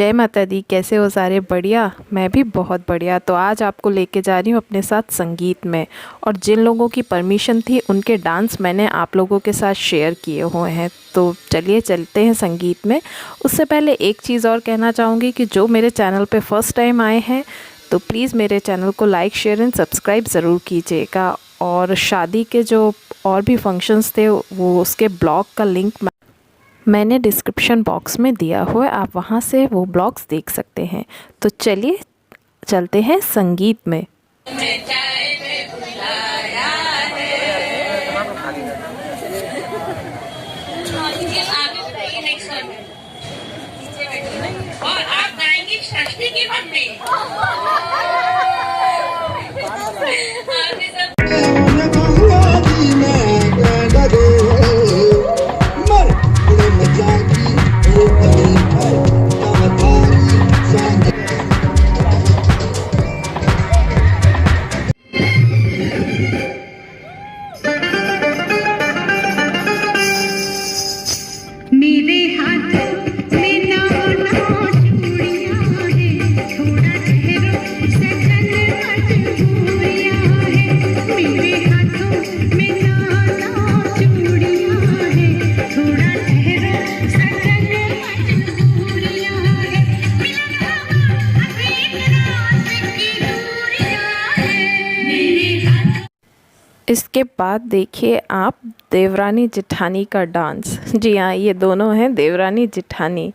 जय माता दी। कैसे हो सारे? बढ़िया। मैं भी बहुत बढ़िया। तो आज आपको लेके जा रही हूँ अपने साथ संगीत में, और जिन लोगों की परमिशन थी उनके डांस मैंने आप लोगों के साथ शेयर किए हुए हैं। तो चलिए चलते हैं संगीत में। उससे पहले एक चीज़ और कहना चाहूँगी कि जो मेरे चैनल पे फर्स्ट टाइम आए हैं तो प्लीज़ मेरे चैनल को लाइक शेयर एंड सब्सक्राइब ज़रूर कीजिएगा। और शादी के जो और भी फंक्शंस थे वो उसके ब्लॉग का लिंक मैंने डिस्क्रिप्शन बॉक्स में दिया हुआ है, आप वहाँ से वो ब्लॉग्स देख सकते हैं। तो चलिए चलते हैं संगीत में। और आप गाएंगी षष्ठी की भक्ति। मेरे हाथों में नाना चूड़ियां हैं, थोड़ा ठहरो सजन मजबूरियां हैं। मेरे हाथों में नाना चूड़ियां हैं, थोड़ा ठहरो सजन मजबूरियां हैं। मिलना अब एक रात की दूरियां हैं। मेरे हाथ इसके बाद देखिए आप देवरानी जेठानी का डांस। जी हाँ, ये दोनों हैं देवरानी जेठानी।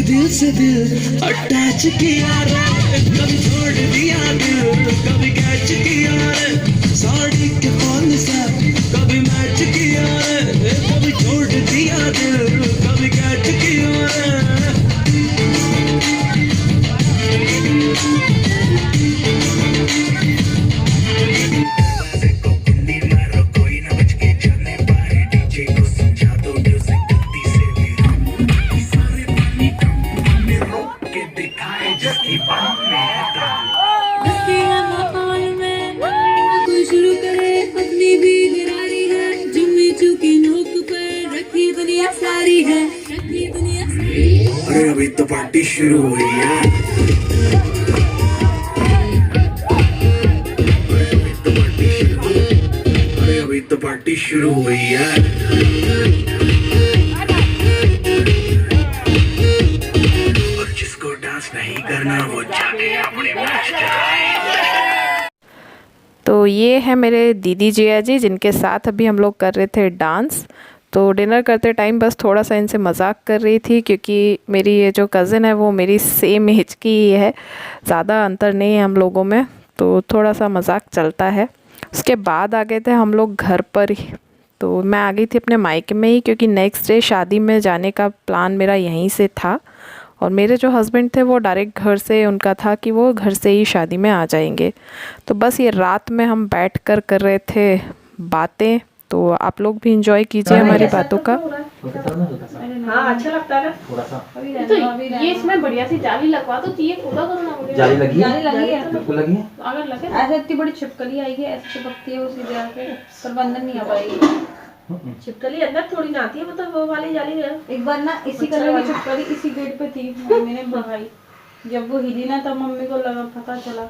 दिल से दिल अटैच किया रे, कभी छोड़ दिया दिल, कभी कैच किया रे। साड़ी के फॉल सा कभी मैच किया रे, कभी छोड़ दिया दिल, कभी कैच किया रे। शुरू करे अपनी भी निरारी है, जुम्मी चूकी नोक पर रखी दुनिया सारी है, रखी दुनिया सारी। अरे अभी तो पार्टी शुरू हुई है। तो पार्टी शुरू हुई है। और जिसको डांस नहीं करना वो जाके अपने मैच चलाए। तो ये है मेरे दीदी जिया जी जिनके साथ अभी हम लोग कर रहे थे डांस। तो डिनर करते टाइम बस थोड़ा सा इनसे मजाक कर रही थी, क्योंकि मेरी ये जो कज़िन है वो मेरी सेम एज की ही है, ज़्यादा अंतर नहीं है हम लोगों में, तो थोड़ा सा मजाक चलता है। उसके बाद आ गए थे हम लोग घर पर ही। तो मैं आ गई थी अपने मायके में ही, क्योंकि नेक्स्ट डे शादी में जाने का प्लान मेरा यहीं से था। और मेरे जो हस्बैंड थे वो डायरेक्ट घर से, उनका था कि वो घर से ही शादी में आ जाएंगे। तो बस ये रात में हम बैठ कर रहे थे बातें। तो आप लोग भी इंजॉय कीजिए हमारी बातों का। हाँ अच्छा लगता है ना थोड़ा सा तो ये इसमें बढ़िया सी जाली लगवा दो, तो ये पूरा करना मुझे। जाली लगी है, जाली लगी है बिल्कुल लगी है। अगर लगे ऐसे इतनी बड़ी छिपकली आएगी, ऐसे चिपकती है, उसी जगह पे प्रबंधन नहीं आ पाएगी। छिपकली अंदर थोड़ी ना आती है, मतलब वो वाली जाली है। एक बार ना इसी कलर की छिपकली इसी गेट पे थी, मम्मी ने बनाई। जब वो हिली ना तब मम्मी को लगा, पता चला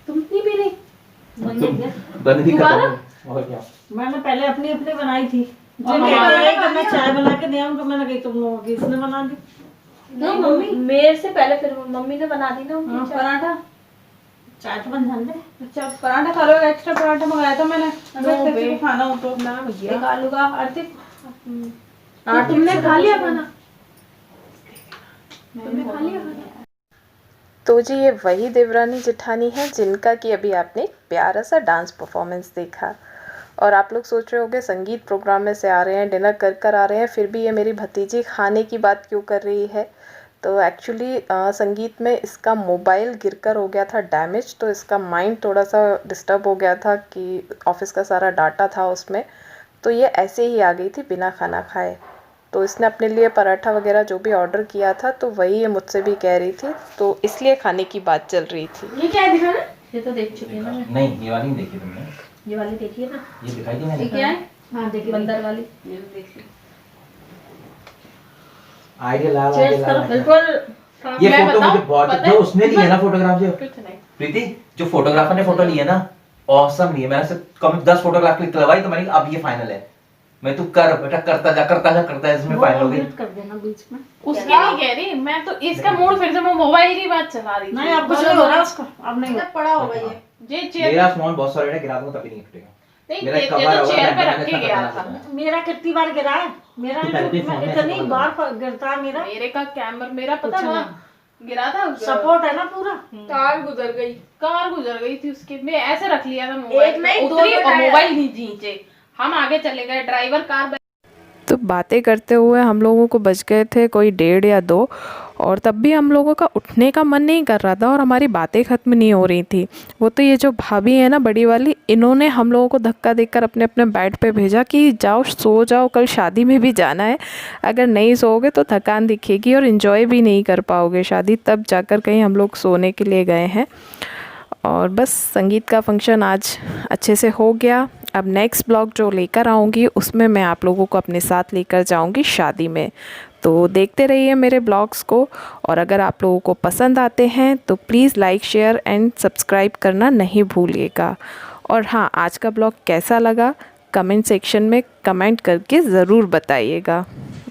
तुम नहीं भी नहीं बंद भी कर और क्या। मैंने पहले अपनी अपनी बनाई थी, जो मैं चाय बना के दिया उनको, मैंने कही तुम लोगों की इसने बना दी। नहीं मम्मी मेरे से पहले फिर मम्मी ने बना दी ना उनकी पराठा। चाय तो बन जाने। अच्छा पराठा खा लो, एक्स्ट्रा पराठा मंगाया था मैंने, अगर किसी को खाना हो तो। ना भैया एक आलू का आरती। तुमने खा लिया खाना? तुमने खा लिया खाना? तो जी ये वही देवरानी जेठानी है जिनका कि अभी आपने एक प्यारा सा डांस परफॉर्मेंस देखा। और आप लोग सोच रहे होंगे संगीत प्रोग्राम में से आ रहे हैं, डिनर कर आ रहे हैं, फिर भी ये मेरी भतीजी खाने की बात क्यों कर रही है। तो एक्चुअली संगीत में इसका मोबाइल गिरकर हो गया था डैमेज, तो इसका माइंड थोड़ा सा डिस्टर्ब हो गया था कि ऑफिस का सारा डाटा था उसमें, तो ये ऐसे ही आ गई थी बिना खाना खाए। तो इसने अपने लिए पराठा वगैरह जो भी ऑर्डर किया था, तो वही ये मुझसे भी कह रही थी, तो इसलिए खाने की बात चल रही थी। ये क्या है दिखाना? ये तो देख चुकी है ना मैं। नहीं ये वाली नहीं देखी तुमने, ये वाली देखी है ना? ये दिखाई थी मैंने। ये क्या है? हाँ देखिए बंदर वाली। ये देख ली। आइडिया ला बिल्कुल ये फोटो मुझे बहुत, जो उसने ली है ना फोटोग्राफ, जो प्रीति जो फोटोग्राफर ने फोटो ली है ना, ऑसम ली है। मैंने सिर्फ कम 10 फोटोग्राफ क्लिक करवाई, तो मैंने अब ये फाइनल है। मैं तू कर बेटा, करता जा इसमें फाइनल हो गई। कर देना बीच में। उसकी नहीं कह रही मैं, तो इसका मूड फिर से मैं मोबाइल की बात चला रही थी। नहीं अब कुछ नहीं हो रहा उसका, अब नहीं पड़ा होगा ये चेयर। मेरा फोन बहुत सारे ने गिरा दूंगा तभी नहीं टूटेगा। नहीं मेरा ये कवर तो चेयर पे होगा, रख के गया था। मेरा कितनी बार गिरा है मेरा, इतनी बार गिरता है मेरा। मेरे का कैमरा मेरा पता ना गिरा था, सपोर्ट है ना पूरा। कार गुजर गई थी उसके, मैं ऐसे रख लिया था मोबाइल, उतरी और मोबाइल नहीं नीचे, हम आगे चले गए, ड्राइवर कार। तो बातें करते हुए हम लोगों को बज गए थे कोई 1:30 या 2, और तब भी हम लोगों का उठने का मन नहीं कर रहा था और हमारी बातें ख़त्म नहीं हो रही थी। वो तो ये जो भाभी है ना बड़ी वाली, इन्होंने हम लोगों को धक्का देकर अपने अपने बेड पे भेजा कि जाओ सो जाओ, कल शादी में भी जाना है, अगर नहीं सोओगे तो थकान दिखेगी और इन्जॉय भी नहीं कर पाओगे शादी। तब जाकर कहीं हम लोग सोने के लिए गए हैं। और बस संगीत का फंक्शन आज अच्छे से हो गया। अब नेक्स्ट ब्लॉग जो लेकर आऊँगी उसमें मैं आप लोगों को अपने साथ लेकर जाऊँगी शादी में। तो देखते रहिए मेरे ब्लॉग्स को, और अगर आप लोगों को पसंद आते हैं तो please like share and subscribe करना नहीं भूलिएगा। और हाँ, आज का ब्लॉग कैसा लगा कमेंट सेक्शन में कमेंट करके ज़रूर बताइएगा।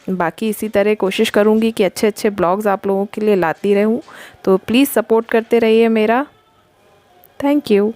बाकी इसी तरह कोशिश करूँगी कि अच्छे अच्छे ब्लॉग्स आप लोगों के लिए लाती रहूँ, तो प्लीज़ सपोर्ट करते रहिए मेरा। Thank you.